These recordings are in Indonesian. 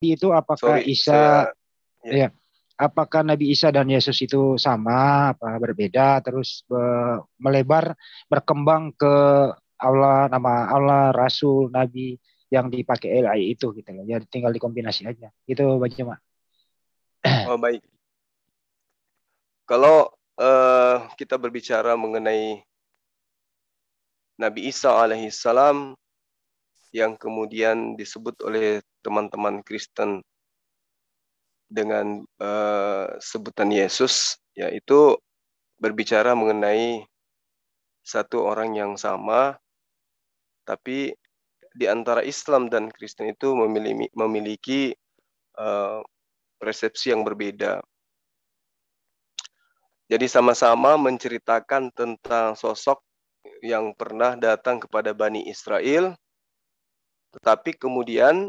itu apakah Sorry, saya ya. Ya, apakah Nabi Isa dan Yesus itu sama, apa berbeda, terus melebar, berkembang ke Allah, nama Allah, Rasul, Nabi yang dipakai AI itu gitu loh. Ya tinggal dikombinasi aja. Gitu Bang Cuma. Oh, baik. Kalau kita berbicara mengenai Nabi Isa alaihissalam yang kemudian disebut oleh teman-teman Kristen dengan sebutan Yesus, yaitu berbicara mengenai satu orang yang sama, tapi di antara Islam dan Kristen itu memiliki persepsi yang berbeda. Jadi sama-sama menceritakan tentang sosok yang pernah datang kepada Bani Israel, tetapi kemudian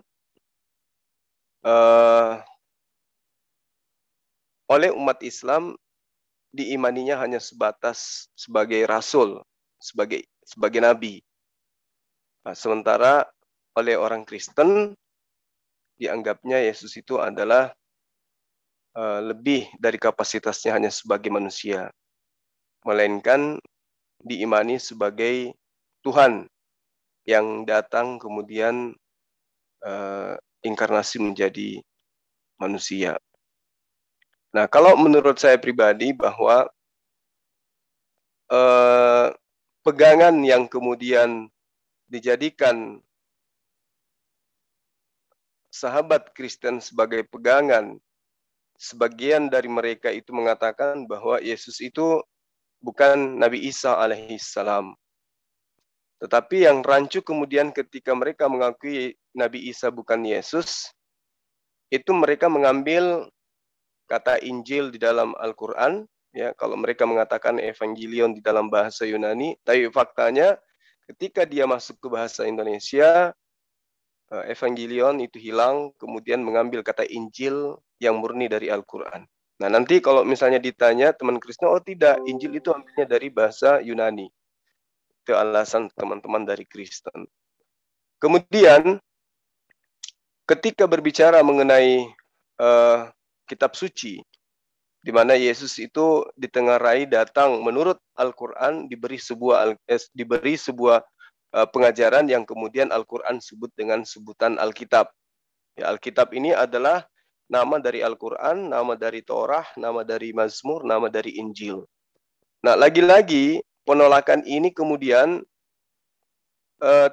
oleh umat Islam diimaninya hanya sebatas sebagai rasul, sebagai nabi. Nah, sementara oleh orang Kristen dianggapnya Yesus itu adalah lebih dari kapasitasnya hanya sebagai manusia, melainkan diimani sebagai Tuhan yang datang kemudian inkarnasi menjadi manusia. Nah, kalau menurut saya pribadi bahwa pegangan yang kemudian dijadikan sahabat Kristen sebagai pegangan, sebagian dari mereka itu mengatakan bahwa Yesus itu bukan Nabi Isa alaihissalam. Tetapi yang rancu kemudian ketika mereka mengakui Nabi Isa bukan Yesus, itu mereka mengambil kata Injil di dalam Al-Quran. Ya, kalau mereka mengatakan Evangelion di dalam bahasa Yunani, tapi faktanya ketika dia masuk ke bahasa Indonesia, Evangelion itu hilang, kemudian mengambil kata Injil yang murni dari Al-Quran. Nah, nanti kalau misalnya ditanya teman Kristen, oh tidak, Injil itu ambilnya dari bahasa Yunani. Itu alasan teman-teman dari Kristen. Kemudian, ketika berbicara mengenai kitab suci, di mana Yesus itu ditengarai datang menurut Al-Quran, diberi sebuah pengajaran yang kemudian Al-Quran sebut dengan sebutan Alkitab. Ya, Alkitab ini adalah nama dari Al-Quran, nama dari Torah, nama dari Mazmur, nama dari Injil. Nah, lagi-lagi penolakan ini kemudian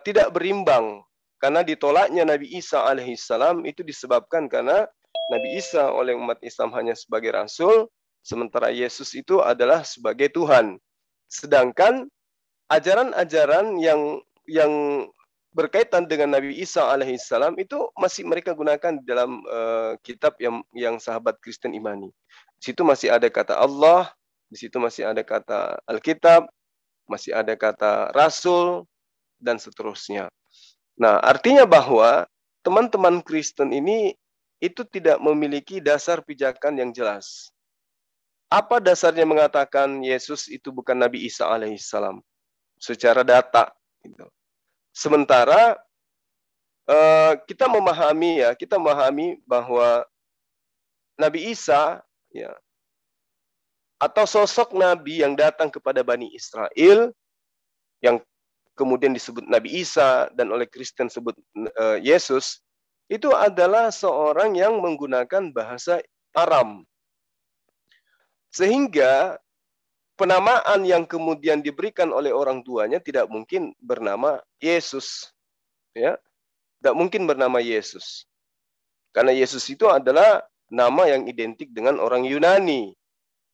tidak berimbang, karena ditolaknya Nabi Isa alaihissalam itu disebabkan karena Nabi Isa oleh umat Islam hanya sebagai rasul, sementara Yesus itu adalah sebagai Tuhan. Sedangkan ajaran-ajaran yang berkaitan dengan Nabi Isa alaihissalam itu masih mereka gunakan di dalam kitab yang sahabat Kristen imani. Di situ masih ada kata Allah, di situ masih ada kata Alkitab, masih ada kata Rasul, dan seterusnya. Nah, artinya bahwa teman-teman Kristen ini itu tidak memiliki dasar pijakan yang jelas. Apa dasarnya mengatakan Yesus itu bukan Nabi Isa alaihissalam? Secara data. Gitu. Sementara kita memahami bahwa Nabi Isa ya, atau sosok Nabi yang datang kepada Bani Israel yang kemudian disebut Nabi Isa dan oleh Kristen sebut Yesus, itu adalah seorang yang menggunakan bahasa Aram. Sehingga penamaan yang kemudian diberikan oleh orang tuanya tidak mungkin bernama Yesus. Ya, tidak mungkin bernama Yesus. Karena Yesus itu adalah nama yang identik dengan orang Yunani.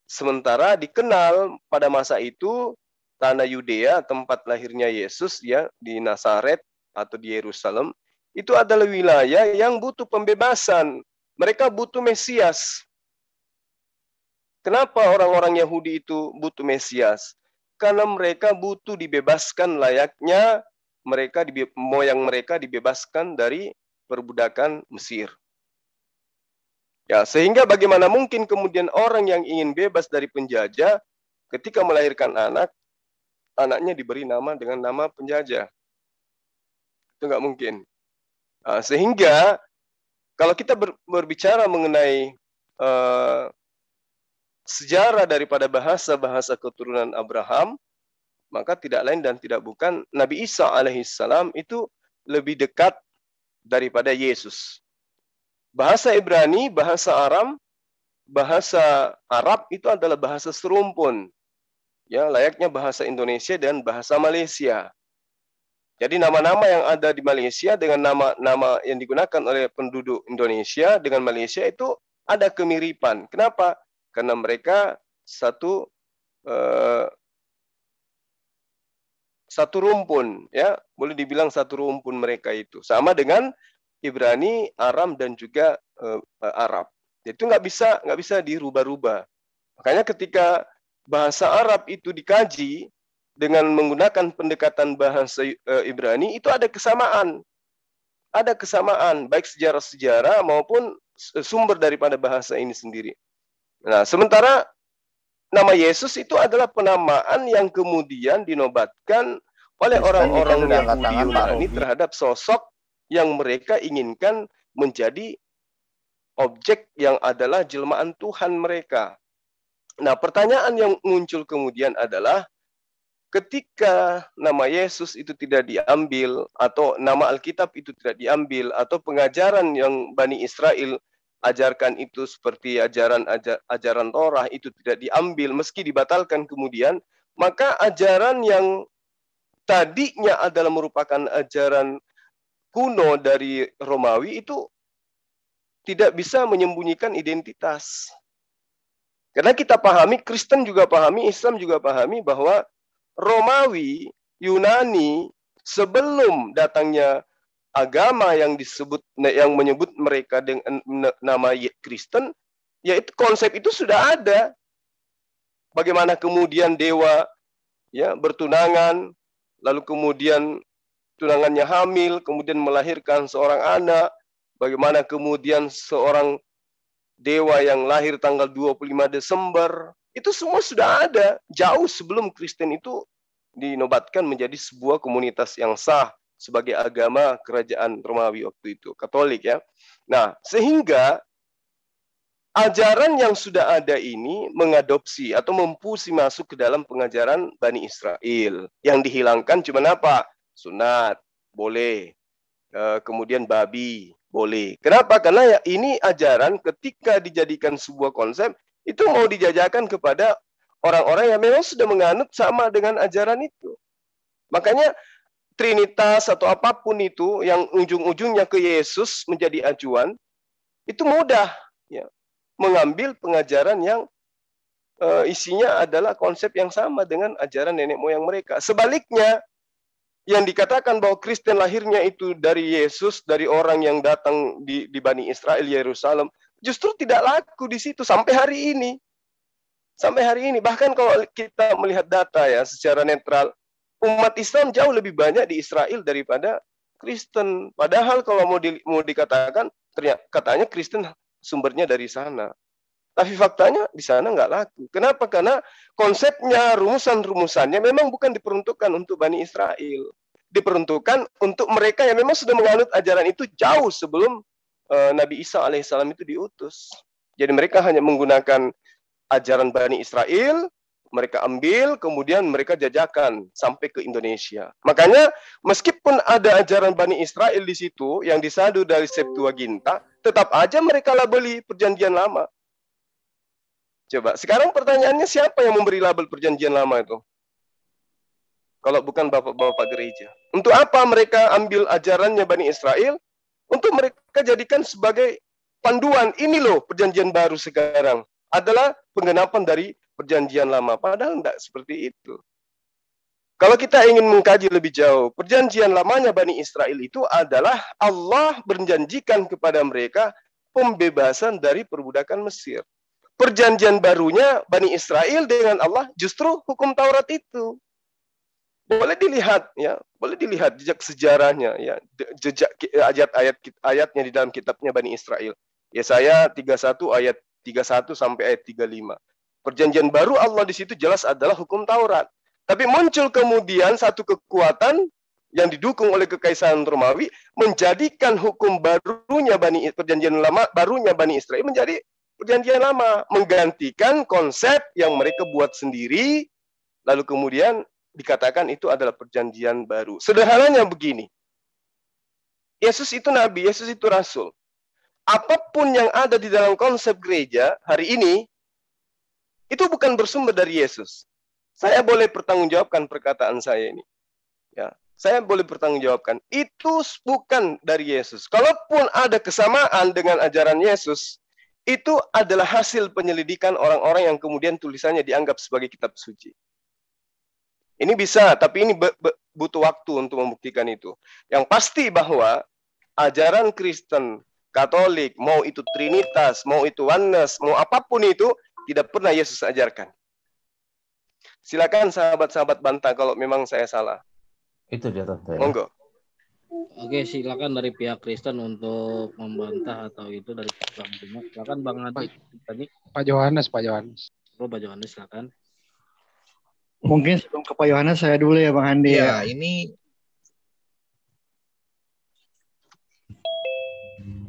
Sementara dikenal pada masa itu tanah Yudea, tempat lahirnya Yesus ya, di Nazaret atau di Yerusalem, itu adalah wilayah yang butuh pembebasan. Mereka butuh Mesias. Kenapa orang-orang Yahudi itu butuh Mesias? Karena mereka butuh dibebaskan layaknya moyang mereka dibebaskan dari perbudakan Mesir. Ya, sehingga bagaimana mungkin kemudian orang yang ingin bebas dari penjajah ketika melahirkan anaknya diberi nama dengan nama penjajah. Itu nggak mungkin. Sehingga Kalau kita berbicara mengenai sejarah daripada bahasa-bahasa keturunan Abraham, maka tidak lain dan tidak bukan Nabi Isa alaihissalam itu lebih dekat daripada Yesus. Bahasa Ibrani, bahasa Arab itu adalah bahasa serumpun. Ya, layaknya bahasa Indonesia dan bahasa Malaysia. Jadi nama-nama yang ada di Malaysia dengan nama-nama yang digunakan oleh penduduk Indonesia dengan Malaysia itu ada kemiripan. Kenapa? Karena mereka satu rumpun, ya, boleh dibilang satu rumpun mereka itu. Sama dengan Ibrani, Aram dan juga Arab. Jadi itu nggak bisa dirubah-rubah. Makanya ketika bahasa Arab itu dikaji dengan menggunakan pendekatan bahasa Ibrani, itu ada kesamaan. Ada kesamaan, baik sejarah-sejarah maupun sumber daripada bahasa ini sendiri. Nah, sementara nama Yesus itu adalah penamaan yang kemudian dinobatkan oleh orang-orang Yahudi Yunani terhadap sosok yang mereka inginkan menjadi objek yang adalah jelmaan Tuhan mereka. Nah, pertanyaan yang muncul kemudian adalah ketika nama Yesus itu tidak diambil, atau nama Alkitab itu tidak diambil, atau pengajaran yang Bani Israel ajarkan itu seperti ajaran Torah itu tidak diambil, meski dibatalkan kemudian, maka ajaran yang tadinya adalah merupakan ajaran kuno dari Romawi itu tidak bisa menyembunyikan identitas. Karena kita pahami, Kristen juga pahami, Islam juga pahami bahwa Romawi, Yunani, sebelum datangnya agama yang menyebut mereka dengan nama Kristen, yaitu konsep itu sudah ada. Bagaimana kemudian dewa ya bertunangan, lalu kemudian tunangannya hamil, kemudian melahirkan seorang anak, bagaimana kemudian seorang dewa yang lahir tanggal 25 Desember, itu semua sudah ada jauh sebelum Kristen itu dinobatkan menjadi sebuah komunitas yang sah sebagai agama kerajaan Romawi waktu itu, Katolik ya. Nah, sehingga ajaran yang sudah ada ini mengadopsi atau memfusi masuk ke dalam pengajaran Bani Israel. Yang dihilangkan cuma apa? Sunat, boleh. Kemudian babi, boleh. Kenapa? Karena ya ini ajaran ketika dijadikan sebuah konsep, itu mau dijajakan kepada orang-orang yang memang sudah menganut sama dengan ajaran itu. Makanya Trinitas atau apapun itu yang ujung-ujungnya ke Yesus menjadi acuan, itu mudah ya, mengambil pengajaran yang isinya adalah konsep yang sama dengan ajaran nenek moyang mereka. Sebaliknya, yang dikatakan bahwa Kristen lahirnya itu dari Yesus, dari orang yang datang di Bani Israel, Yerusalem, justru tidak laku di situ sampai hari ini. Sampai hari ini, bahkan kalau kita melihat data ya secara netral, umat Islam jauh lebih banyak di Israel daripada Kristen. Padahal kalau mau dikatakan, katanya Kristen sumbernya dari sana. Tapi faktanya di sana nggak laku. Kenapa? Karena konsepnya, rumusan-rumusannya memang bukan diperuntukkan untuk Bani Israel. Diperuntukkan untuk mereka yang memang sudah menganut ajaran itu jauh sebelum Nabi Isa alaihissalam itu diutus. Jadi mereka hanya menggunakan ajaran Bani Israel, mereka ambil, kemudian mereka jajakan sampai ke Indonesia. Makanya meskipun ada ajaran Bani Israel di situ yang disadu dari Septuaginta, tetap aja mereka labeli Perjanjian Lama. Coba, sekarang pertanyaannya siapa yang memberi label Perjanjian Lama itu? Kalau bukan bapak-bapak gereja. Untuk apa mereka ambil ajarannya Bani Israel? Untuk mereka jadikan sebagai panduan. Ini loh Perjanjian Baru sekarang. Adalah penggenapan dari Perjanjian Lama. Padahal tidak seperti itu. Kalau kita ingin mengkaji lebih jauh, Perjanjian Lamanya Bani Israel itu adalah Allah berjanjikan kepada mereka pembebasan dari perbudakan Mesir. Perjanjian barunya Bani Israel dengan Allah justru hukum Taurat itu. Boleh dilihat ya, boleh dilihat jejak sejarahnya ya, jejak ayat-ayatnya di dalam kitabnya Bani Israel. Yesaya 31 ayat 31 sampai ayat 35. Perjanjian baru Allah di situ jelas adalah hukum Taurat. Tapi muncul kemudian satu kekuatan yang didukung oleh Kekaisaran Romawi menjadikan hukum barunya perjanjian lama barunya Bani Israel menjadi perjanjian lama, menggantikan konsep yang mereka buat sendiri, lalu kemudian dikatakan itu adalah perjanjian baru. Sederhananya begini, Yesus itu nabi, Yesus itu rasul. Apapun yang ada di dalam konsep gereja hari ini, itu bukan bersumber dari Yesus. Saya boleh pertanggungjawabkan perkataan saya ini. Ya, saya boleh pertanggungjawabkan. Itu bukan dari Yesus. Kalaupun ada kesamaan dengan ajaran Yesus, itu adalah hasil penyelidikan orang-orang yang kemudian tulisannya dianggap sebagai kitab suci. Ini bisa, tapi ini butuh waktu untuk membuktikan itu. Yang pasti bahwa ajaran Kristen, Katolik, mau itu Trinitas, mau itu Oneness, mau apapun itu, tidak pernah Yesus ajarkan. Silakan sahabat-sahabat bantah kalau memang saya salah. Itu dia Tante. Monggo. Oke, silakan dari pihak Kristen untuk membantah atau itu dari Bang Juma. Silakan Bang Adi tadi. Pak Yohanes. Pak Yohanes silakan. Mungkin sebelum ke Pak Yohanes saya dulu ya Bang Andi. Ya, ini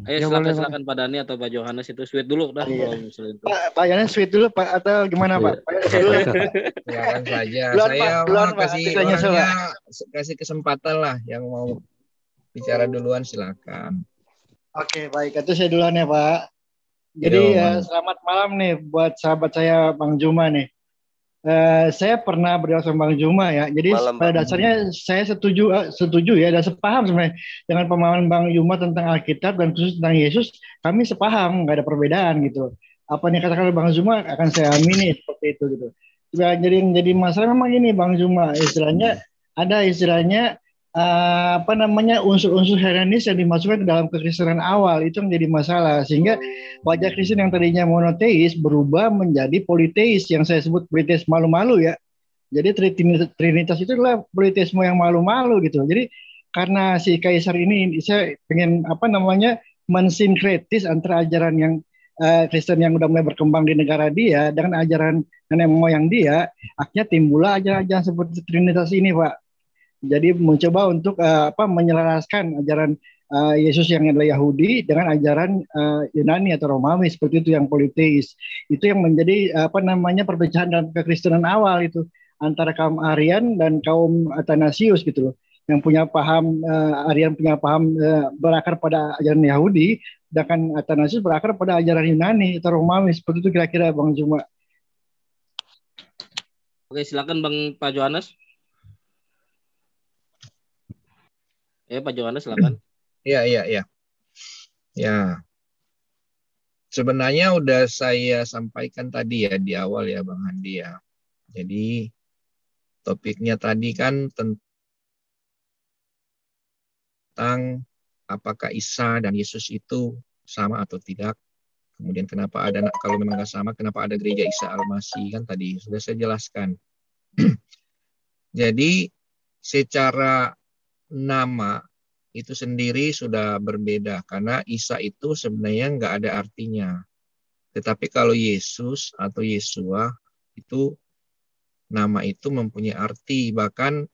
Ayo silakan Pak Dani atau Pak Yohanes itu sweet dulu dah kalau misalnya itu. Pak Yohanes sweet dulu Pak atau gimana Pak? silakan saja. Duluan, Saya Pak. Duluan, mau Pak. kasih Kita nyusul, orangnya kasih kesempatan lah yang mau bicara duluan silakan. Oke, baik. Itu saya duluan ya Pak. Jadi selamat malam nih buat sahabat saya Bang Juma nih. Saya pernah berdialog sama Bang Juma ya. Jadi pada dasarnya saya setuju ya dan sepaham sebenarnya dengan pemahaman Bang Juma tentang Alkitab dan khusus tentang Yesus. Kami sepaham, nggak ada perbedaan gitu. Apa yang dikatakan Bang Juma akan saya amini seperti itu gitu. Jadi masalah memang ini Bang Juma istilahnya ada unsur-unsur Helenis yang dimasukkan ke dalam kekristenan awal itu yang jadi masalah sehingga wajah Kristen yang tadinya monoteis berubah menjadi politeis yang saya sebut politeis malu-malu ya. Jadi Trinitas itu adalah politeisme yang malu-malu gitu. Jadi karena si Kaisar ini saya pengen mensinkretis antara ajaran yang Kristen yang udah mulai berkembang di negara dia dengan ajaran nenek moyang dia, akhirnya timbullah ajaran-ajaran seperti Trinitas ini Pak. Jadi mencoba untuk menyelaraskan ajaran Yesus yang adalah Yahudi dengan ajaran Yunani atau Romawi seperti itu yang politeis. Itu yang menjadi perpecahan dalam kekristenan awal itu antara kaum Arian dan kaum Athanasius gitu loh. Yang punya paham Arian punya paham berakar pada ajaran Yahudi, sedangkan Athanasius berakar pada ajaran Yunani atau Romawi seperti itu kira-kira Bang Juma. Oke, silakan Bang Pak Yohanes. Pak Yohanes silakan. Ya. Sebenarnya udah saya sampaikan tadi ya di awal ya Bang Andi ya. Jadi topiknya tadi kan tentang apakah Isa dan Yesus itu sama atau tidak. Kemudian kenapa ada, kalau memang nggak sama, kenapa ada gereja Isa Al-Masih kan tadi sudah saya jelaskan. Jadi secara nama itu sendiri sudah berbeda karena Isa itu sebenarnya nggak ada artinya. Tetapi kalau Yesus atau Yesua itu nama itu mempunyai arti, bahkan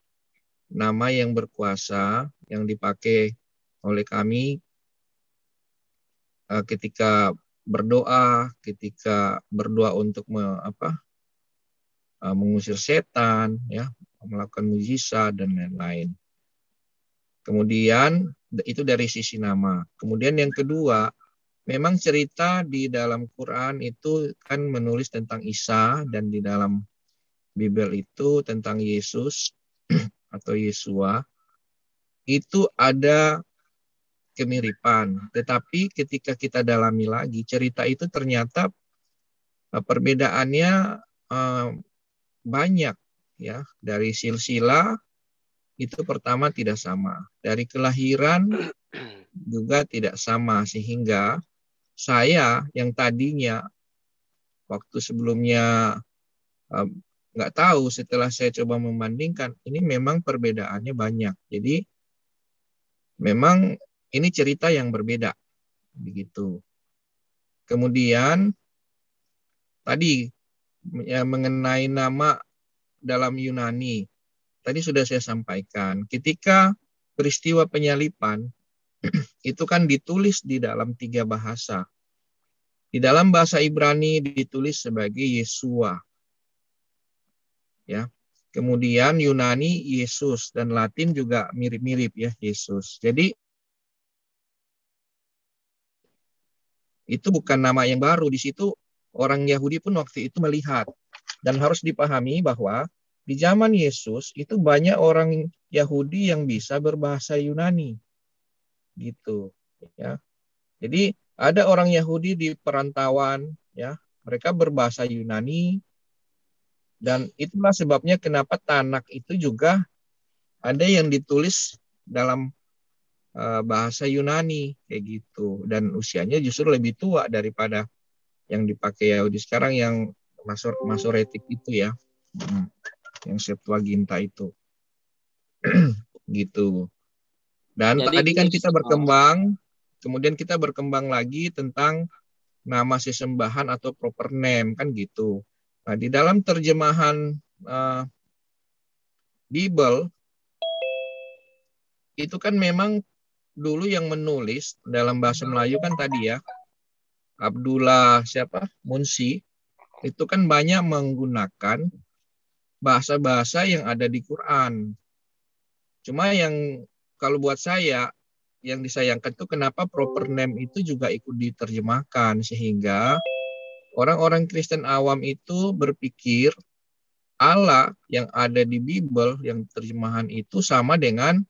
nama yang berkuasa yang dipakai oleh kami ketika berdoa untuk mengusir setan, ya, melakukan mujizat dan lain-lain. Kemudian itu dari sisi nama. Kemudian yang kedua, memang cerita di dalam Quran itu kan menulis tentang Isa dan di dalam Bible itu tentang Yesus atau Yesua itu ada kemiripan. Tetapi ketika kita dalami lagi cerita itu ternyata perbedaannya banyak ya, dari silsilah itu pertama tidak sama. Dari kelahiran juga tidak sama. Sehingga saya yang tadinya waktu sebelumnya nggak tahu, setelah saya coba membandingkan, ini memang perbedaannya banyak. Jadi memang ini cerita yang berbeda. Begitu. Kemudian tadi ya, mengenai nama dalam Yunani. tadi sudah saya sampaikan, ketika peristiwa penyalipan itu kan ditulis di dalam 3 bahasa. Di dalam bahasa Ibrani ditulis sebagai Yesua. Ya. Kemudian Yunani Yesus dan Latin juga mirip-mirip ya, Yesus. Jadi itu bukan nama yang baru. Di situ orang Yahudi pun waktu itu melihat. Dan harus dipahami bahwa di zaman Yesus itu banyak orang Yahudi yang bisa berbahasa Yunani. Gitu ya. Jadi ada orang Yahudi di perantauan ya, mereka berbahasa Yunani, dan itulah sebabnya kenapa Tanak itu juga ada yang ditulis dalam bahasa Yunani kayak gitu, dan usianya justru lebih tua daripada yang dipakai Yahudi sekarang yang Masoretik itu ya, yang Septuaginta itu. Gitu. Dan Jadi tadi kan kita berkembang, kemudian kita berkembang lagi tentang nama sesembahan atau proper name kan gitu. Nah, di dalam terjemahan Bible itu kan memang dulu yang menulis dalam bahasa Melayu kan tadi ya, Abdullah Munsi, itu kan banyak menggunakan bahasa-bahasa yang ada di Quran. Cuma yang kalau buat saya yang disayangkan itu kenapa proper name itu juga ikut diterjemahkan, sehingga orang-orang Kristen awam itu berpikir Allah yang ada di Bible yang terjemahan itu sama dengan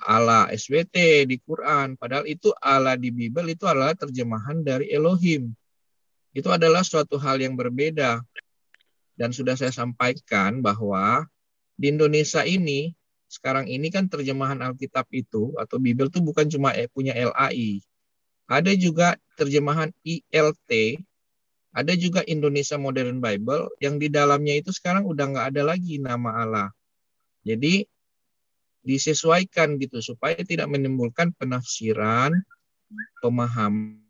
Allah SWT di Quran. Padahal itu Allah di Bible itu adalah terjemahan dari Elohim. Itu adalah suatu hal yang berbeda. Dan sudah saya sampaikan bahwa di Indonesia ini, sekarang ini kan terjemahan Alkitab itu, atau Bible itu bukan cuma punya LAI. Ada juga terjemahan ILT, ada juga Indonesia Modern Bible, yang di dalamnya itu sekarang udah nggak ada lagi nama Allah. Jadi, disesuaikan gitu, supaya tidak menimbulkan penafsiran, pemahaman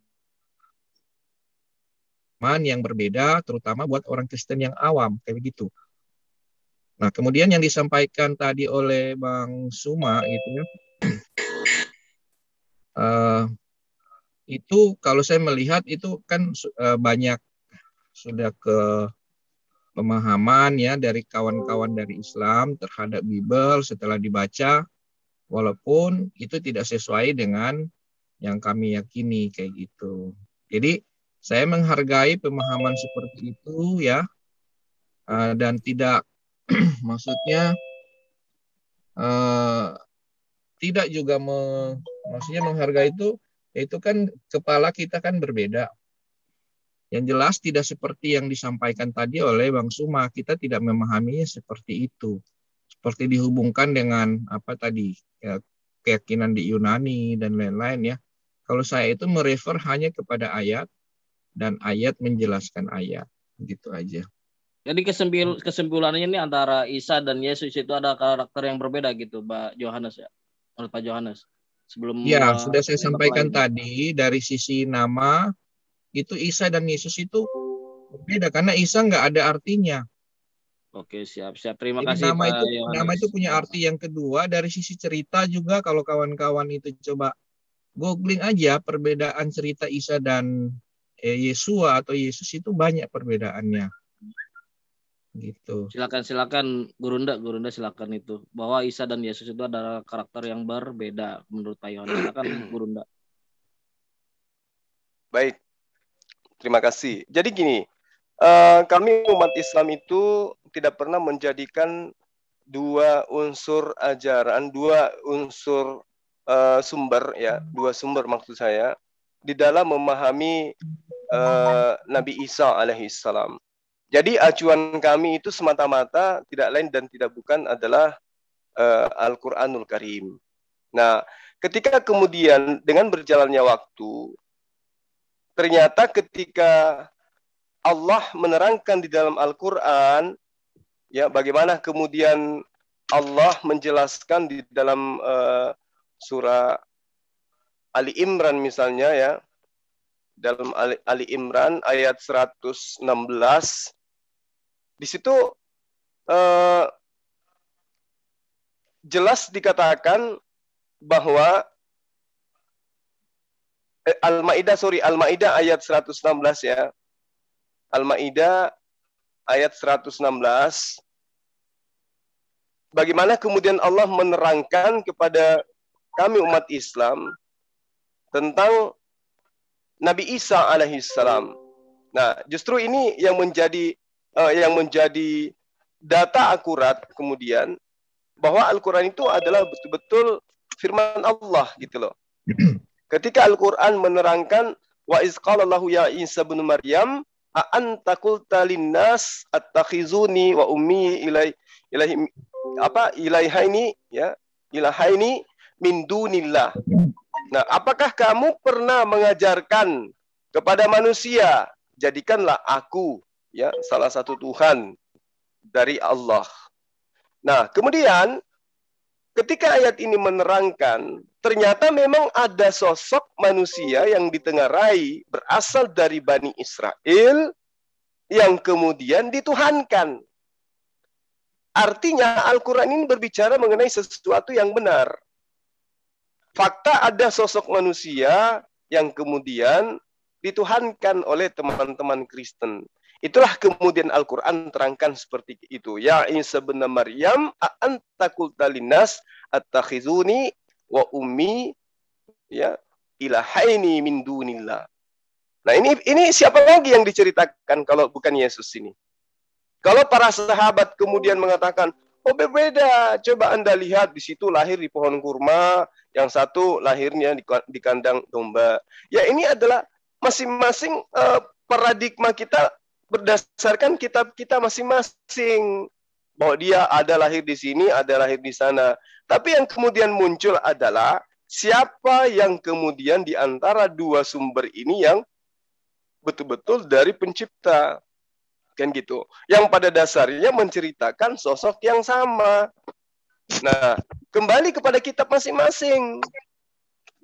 yang berbeda, terutama buat orang Kristen yang awam, kayak begitu. Nah, kemudian yang disampaikan tadi oleh Bang Suma gitu ya, itu kalau saya melihat itu kan banyak sudah ke pemahaman ya dari kawan-kawan dari Islam terhadap Bible setelah dibaca, walaupun itu tidak sesuai dengan yang kami yakini kayak gitu. Jadi saya menghargai pemahaman seperti itu ya, dan tidak maksudnya tidak juga maksudnya menghargai itu kan kepala kita kan berbeda. Yang jelas tidak seperti yang disampaikan tadi oleh Bang Suma, kita tidak memahaminya seperti itu. Seperti dihubungkan dengan apa tadi ya, keyakinan di Yunani dan lain-lain ya. Kalau saya itu merefer hanya kepada ayat dan ayat menjelaskan ayat, gitu aja. Jadi kesimpulannya ini antara Isa dan Yesus itu ada karakter yang berbeda gitu, Pak Yohanes ya, menurut Pak Yohanes. Sebelum ya sudah saya sampaikan tadi dari sisi nama itu Isa dan Yesus itu berbeda karena Isa nggak ada artinya. Oke, siap. Terima Jadi kasih Pak Yohanes. Nama itu punya arti yang kedua. Dari sisi cerita juga kalau kawan-kawan itu coba googling aja perbedaan cerita Isa dan Yesua atau Yesus itu banyak perbedaannya. Gitu. Silakan Gurunda silakan itu bahwa Isa dan Yesus itu adalah karakter yang berbeda menurut Pak Yohanes. Silakan Gurunda. Baik, terima kasih. Jadi gini, kami umat Islam itu tidak pernah menjadikan dua unsur ajaran, dua unsur sumber ya, dua sumber maksud saya di dalam memahami Nabi Isa alaihissalam. Jadi acuan kami itu semata-mata tidak lain dan tidak bukan adalah Al-Quranul Karim. Nah, ketika kemudian dengan berjalannya waktu, ternyata ketika Allah menerangkan di dalam Al-Quran, ya bagaimana kemudian Allah menjelaskan di dalam surah Ali Imran misalnya ya, dalam Ali Imran ayat 116, di situ jelas dikatakan bahwa Al-Maidah ayat 116 ya. Al-Maidah ayat 116. Bagaimana kemudian Allah menerangkan kepada kami umat Islam tentang Nabi Isa alaihissalam. Nah, justru ini yang menjadi data akurat kemudian bahwa Al-Qur'an itu adalah betul-betul firman Allah gitu loh. Ketika Al-Qur'an menerangkan wa iz qala lahu ya Isa bin Maryam a anta qulta linnas attakhizuni wa ummi ilaihaini min dunillah. Nah, apakah kamu pernah mengajarkan kepada manusia jadikanlah aku ya salah satu Tuhan dari Allah. Nah, kemudian ketika ayat ini menerangkan ternyata memang ada sosok manusia yang ditengarai berasal dari Bani Israel yang kemudian dituhankan. Artinya Al-Quran ini berbicara mengenai sesuatu yang benar. Fakta ada sosok manusia yang kemudian dituhankan oleh teman-teman Kristen. Itulah kemudian Al-Quran terangkan seperti itu. Ya Isa bin Maryam a'anta qulta linnas attakhizuni wa ummi ya ilahaini min dunillah. Nah, ini siapa lagi yang diceritakan kalau bukan Yesus ini? Kalau para sahabat kemudian mengatakan, oh berbeda, coba Anda lihat di situ lahir di pohon kurma, yang satu lahirnya di kandang domba. Ya, ini adalah masing-masing paradigma kita berdasarkan kitab kita masing-masing. Bahwa dia ada lahir di sini, ada lahir di sana. Tapi yang kemudian muncul adalah siapa yang kemudian di antara dua sumber ini yang betul-betul dari pencipta. Kan gitu. Yang pada dasarnya menceritakan sosok yang sama. Nah, kembali kepada kitab masing-masing.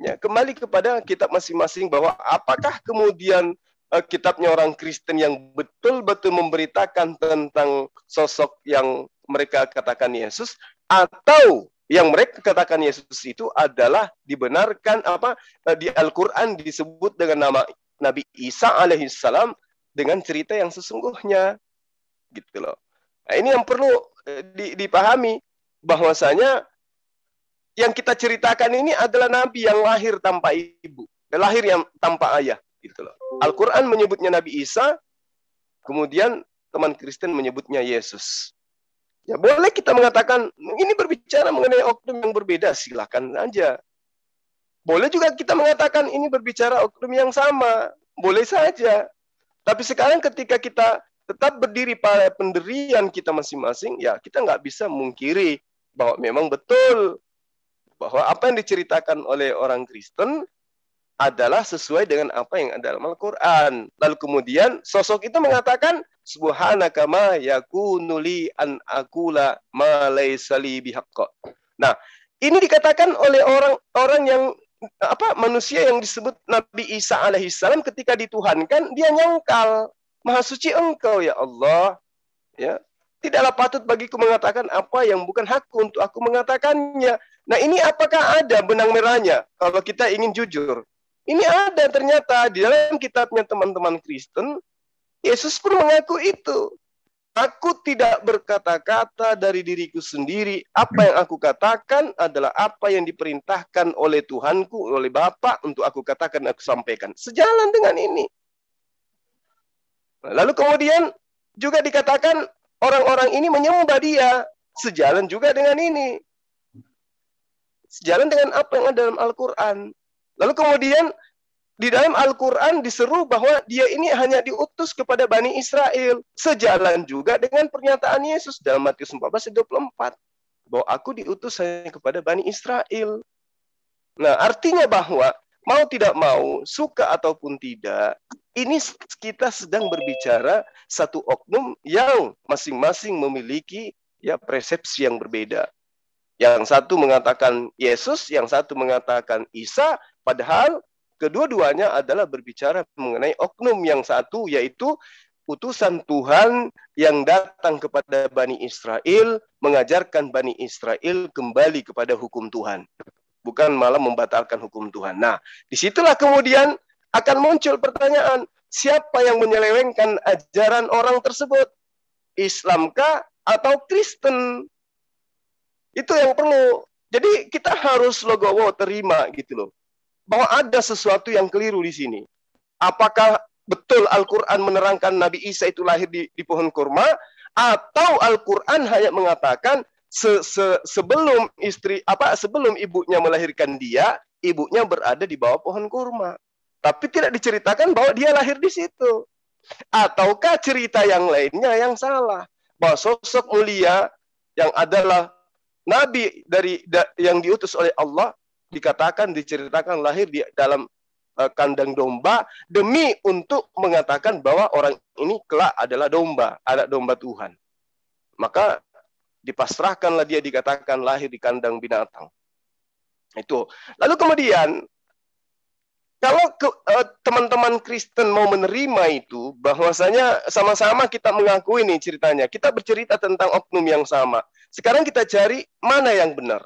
Ya, kembali kepada kitab masing-masing bahwa apakah kemudian kitabnya orang Kristen yang betul-betul memberitakan tentang sosok yang mereka katakan Yesus, atau yang mereka katakan Yesus itu adalah dibenarkan di Al-Qur'an disebut dengan nama Nabi Isa alaihissalam dengan cerita yang sesungguhnya, gitu loh. Nah, ini yang perlu dipahami bahwasanya yang kita ceritakan ini adalah Nabi yang lahir tanpa ibu, lahir yang tanpa ayah, gitu loh. Al-Quran menyebutnya Nabi Isa, kemudian teman Kristen menyebutnya Yesus. Ya boleh kita mengatakan ini berbicara mengenai oknum yang berbeda, silakan aja. Boleh juga kita mengatakan ini berbicara oknum yang sama, boleh saja. Tapi sekarang ketika kita tetap berdiri pada pendirian kita masing-masing, ya kita nggak bisa mungkiri bahwa memang betul bahwa apa yang diceritakan oleh orang Kristen adalah sesuai dengan apa yang ada dalam Al-Quran. Lalu kemudian sosok itu mengatakan, Subhanaka ma yakunu li an aqula ma laysa li bihaqqa. Nah, ini dikatakan oleh orang yang manusia yang disebut Nabi Isa alaihissalam ketika dituhankan, dia nyangkal, Maha suci Engkau ya Allah, ya. Tidaklah patut bagiku mengatakan apa yang bukan hakku untuk aku mengatakannya. Nah, ini apakah ada benang merahnya kalau kita ingin jujur? Ini ada ternyata di dalam kitabnya teman-teman Kristen, Yesus pun mengaku itu. Aku tidak berkata-kata dari diriku sendiri. Apa yang aku katakan adalah apa yang diperintahkan oleh Tuhanku, oleh Bapa untuk aku katakan, aku sampaikan. Sejalan dengan ini. Lalu kemudian juga dikatakan orang-orang ini menyembah dia. Sejalan juga dengan ini. Sejalan dengan apa yang ada dalam Al-Quran. Lalu kemudian di dalam Al-Quran diseru bahwa dia ini hanya diutus kepada Bani Israel. Sejalan juga dengan pernyataan Yesus dalam Matius 14:24. Bahwa aku diutus hanya kepada Bani Israel. Nah, artinya bahwa mau tidak mau, suka ataupun tidak, ini kita sedang berbicara satu oknum yang masing-masing memiliki ya persepsi yang berbeda. Yang satu mengatakan Yesus, yang satu mengatakan Isa, padahal kedua-duanya adalah berbicara mengenai oknum yang satu, yaitu utusan Tuhan yang datang kepada Bani Israel, mengajarkan Bani Israel kembali kepada hukum Tuhan. Bukan malah membatalkan hukum Tuhan. Nah, disitulah kemudian akan muncul pertanyaan, siapa yang menyelewengkan ajaran orang tersebut? Islamkah atau Kristen? Itu yang perlu. Jadi kita harus logowo terima gitu loh. Bahwa ada sesuatu yang keliru di sini. Apakah betul Al-Quran menerangkan Nabi Isa itu lahir di pohon kurma, atau Al-Quran hanya mengatakan sebelum ibunya melahirkan dia, ibunya berada di bawah pohon kurma. Tapi tidak diceritakan bahwa dia lahir di situ. Ataukah cerita yang lainnya yang salah? Bahwa sosok mulia yang adalah Nabi yang diutus oleh Allah diceritakan lahir di dalam kandang domba demi untuk mengatakan bahwa orang ini kelak adalah domba, anak domba Tuhan. Maka dipasrahkanlah dia dikatakan lahir di kandang binatang. Itu. Lalu kemudian kalau teman-teman Kristen mau menerima itu, bahwasanya sama-sama kita mengakui nih ceritanya. Kita bercerita tentang oknum yang sama. Sekarang kita cari mana yang benar.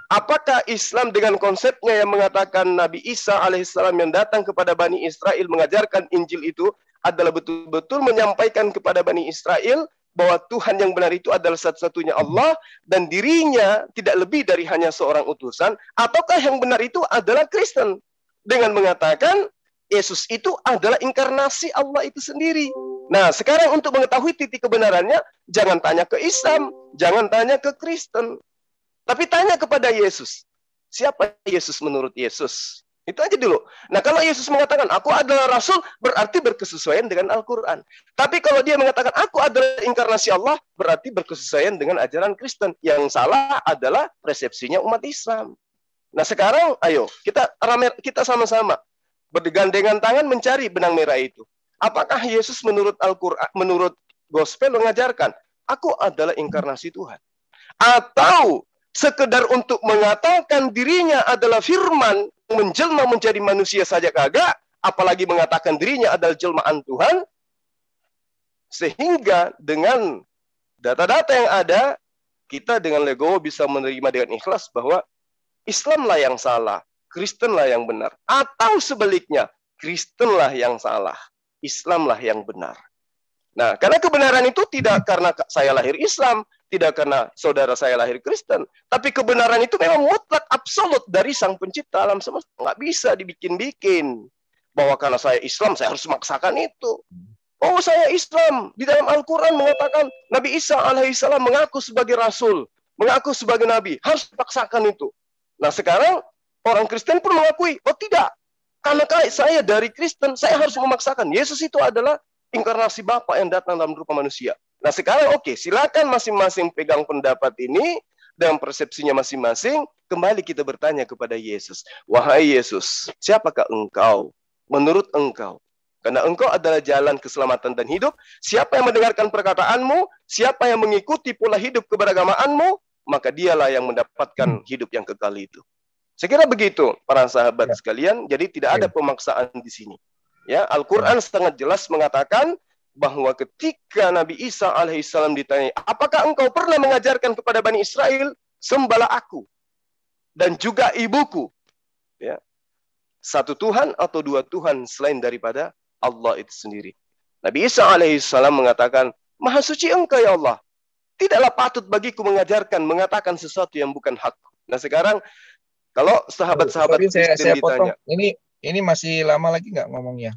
Apakah Islam dengan konsepnya yang mengatakan Nabi Isa alaihissalam yang datang kepada Bani Israel mengajarkan Injil itu adalah betul-betul menyampaikan kepada Bani Israel bahwa Tuhan yang benar itu adalah satu-satunya Allah dan dirinya tidak lebih dari hanya seorang utusan, ataukah yang benar itu adalah Kristen dengan mengatakan Yesus itu adalah inkarnasi Allah itu sendiri. Nah, sekarang untuk mengetahui titik kebenarannya, jangan tanya ke Islam, jangan tanya ke Kristen. Tapi tanya kepada Yesus. Siapa Yesus menurut Yesus? Itu aja dulu. Nah, kalau Yesus mengatakan, aku adalah Rasul, berarti berkesesuaian dengan Al-Quran. Tapi kalau dia mengatakan, aku adalah inkarnasi Allah, berarti berkesesuaian dengan ajaran Kristen. Yang salah adalah persepsinya umat Islam. Nah, sekarang, ayo, kita sama-sama bergandengan tangan mencari benang merah itu. Apakah Yesus menurut Al-Quran, menurut Gospel mengajarkan, aku adalah inkarnasi Tuhan? Atau sekedar untuk mengatakan dirinya adalah firman menjelma menjadi manusia saja kagak, apalagi mengatakan dirinya adalah jelmaan Tuhan, sehingga dengan data-data yang ada, kita dengan legowo bisa menerima dengan ikhlas bahwa Islamlah yang salah, Kristenlah yang benar. Atau sebaliknya, Kristenlah yang salah, Islamlah yang benar. Nah, karena kebenaran itu tidak karena saya lahir Islam, tidak karena saudara saya lahir Kristen, tapi kebenaran itu memang mutlak absolut dari Sang Pencipta alam semesta. Nggak bisa dibikin-bikin. Bahwa karena saya Islam, saya harus memaksakan itu. Oh, saya Islam. Di dalam Al-Quran mengatakan Nabi Isa alaihissalam mengaku sebagai Rasul, mengaku sebagai Nabi. Harus dipaksakan itu. Nah, sekarang orang Kristen pun mengakui, oh tidak. Karena saya dari Kristen, saya harus memaksakan. Yesus itu adalah inkarnasi Bapa yang datang dalam rupa manusia. Nah, sekarang oke, silakan masing-masing pegang pendapat ini dengan persepsinya masing-masing. Kembali kita bertanya kepada Yesus. Wahai Yesus, siapakah engkau? Menurut engkau. Karena engkau adalah jalan keselamatan dan hidup. Siapa yang mendengarkan perkataanmu, siapa yang mengikuti pola hidup keberagamaanmu, maka dialah yang mendapatkan hidup yang kekal itu. Saya kira begitu, para sahabat sekalian. Jadi tidak ada pemaksaan di sini. Ya, Al-Quran sangat jelas mengatakan bahwa ketika Nabi Isa alaihissalam ditanya, apakah engkau pernah mengajarkan kepada Bani Israel, sembahlah aku dan juga ibuku, ya, satu Tuhan atau dua Tuhan selain daripada Allah itu sendiri. Nabi Isa alaihissalam mengatakan, Maha suci engkau ya Allah, tidaklah patut bagiku mengatakan sesuatu yang bukan hak. Nah, sekarang kalau sahabat-sahabat saya potong, ditanya, ini masih lama lagi nggak ngomongnya?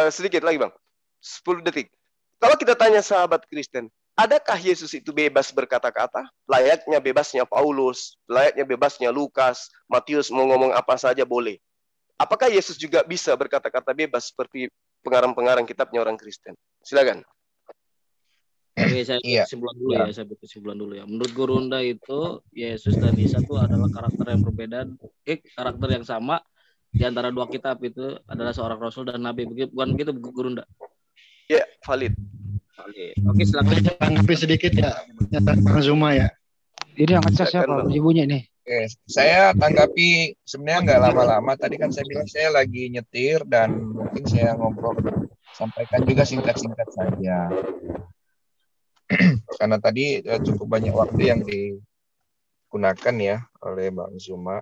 Sedikit lagi bang, 10 detik. Kalau kita tanya sahabat Kristen, adakah Yesus itu bebas berkata-kata? Layaknya bebasnya Paulus, layaknya bebasnya Lukas, Matius mau ngomong apa saja boleh. Apakah Yesus juga bisa berkata-kata bebas seperti pengarang-pengarang kitabnya orang Kristen? Silakan. Oke, saya kesimpulan dulu ya. Menurut Gurunda itu Yesus dan Isa itu adalah karakter yang berbeda, karakter yang sama di antara dua kitab itu adalah seorang rasul dan nabi. Bukan begitu Gurunda? Ya, valid. Oke, silakan. Tanggapi sedikit ya, Bang Zuma ya. Ini yang ngecas siapa? Ibunya nih. Oke, saya tanggapi sebenarnya nggak lama-lama. Tadi kan saya bilang saya lagi nyetir dan mungkin saya ngobrol, sampaikan juga singkat-singkat saja. Karena tadi cukup banyak waktu yang digunakan ya oleh Bang Zuma.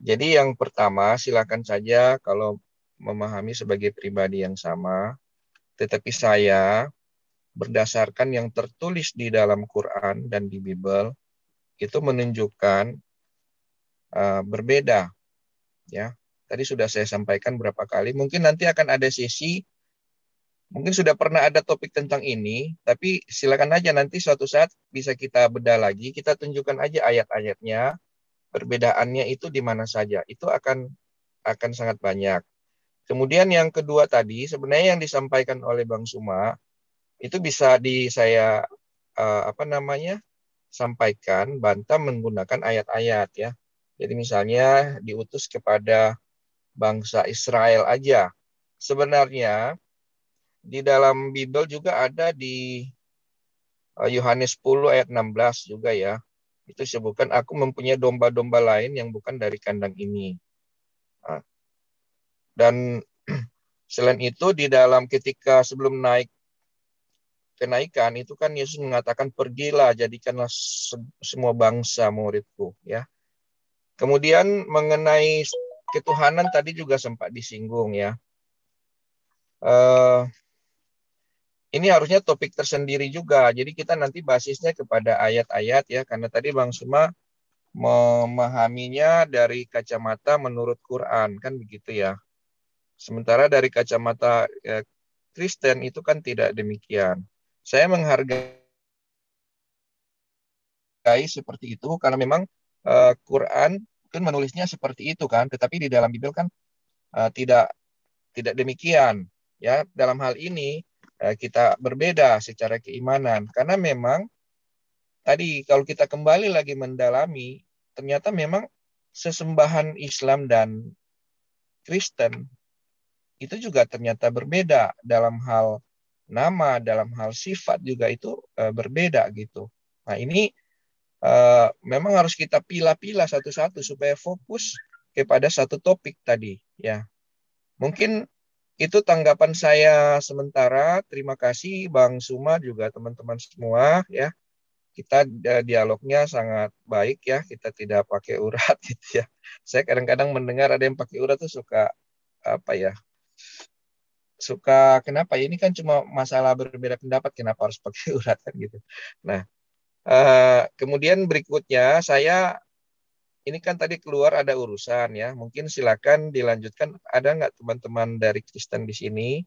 Jadi yang pertama, silakan saja kalau memahami sebagai pribadi yang sama, tetapi saya berdasarkan yang tertulis di dalam Quran dan di Bible itu menunjukkan berbeda, ya. Tadi sudah saya sampaikan berapa kali. Mungkin nanti akan ada sesi, mungkin sudah pernah ada topik tentang ini, tapi silakan aja nanti suatu saat bisa kita bedah lagi, kita tunjukkan aja ayat-ayatnya, perbedaannya itu di mana saja. Itu akan sangat banyak. Kemudian yang kedua tadi, sebenarnya yang disampaikan oleh Bang Suma itu bisa saya sampaikan, bantah menggunakan ayat-ayat ya. Jadi misalnya diutus kepada bangsa Israel aja. Sebenarnya di dalam Bible juga ada di Yohanes 10 ayat 16 juga ya. Itu disebutkan aku mempunyai domba-domba lain yang bukan dari kandang ini. Dan selain itu di dalam ketika sebelum kenaikan itu kan Yesus mengatakan pergilah jadikanlah semua bangsa muridku ya. Kemudian mengenai ketuhanan tadi juga sempat disinggung ya. Ini harusnya topik tersendiri juga. Jadi kita nanti basisnya kepada ayat-ayat ya, karena tadi Bang Suma memahaminya dari kacamata menurut Quran kan begitu ya. Sementara dari kacamata Kristen itu kan tidak demikian. Saya menghargai seperti itu karena memang Quran kan menulisnya seperti itu kan, tetapi di dalam Bible kan tidak demikian ya. Dalam hal ini kita berbeda secara keimanan karena memang tadi kalau kita kembali lagi mendalami ternyata memang sesembahan Islam dan Kristen itu juga ternyata berbeda dalam hal nama, dalam hal sifat juga itu berbeda gitu. Nah ini memang harus kita pilah-pilah satu-satu supaya fokus kepada satu topik tadi ya. Mungkin itu tanggapan saya sementara. Terima kasih Bang Suma juga teman-teman semua ya. Kita dialognya sangat baik ya. Kita tidak pakai urat gitu ya. Saya kadang-kadang mendengar ada yang pakai urat tuh suka apa ya? Suka kenapa? Ini kan cuma masalah berbeda pendapat. Kenapa harus pakai urat kan gitu. Nah, kemudian berikutnya ini kan tadi keluar ada urusan ya. Mungkin silakan dilanjutkan. Ada nggak teman-teman dari Kristen di sini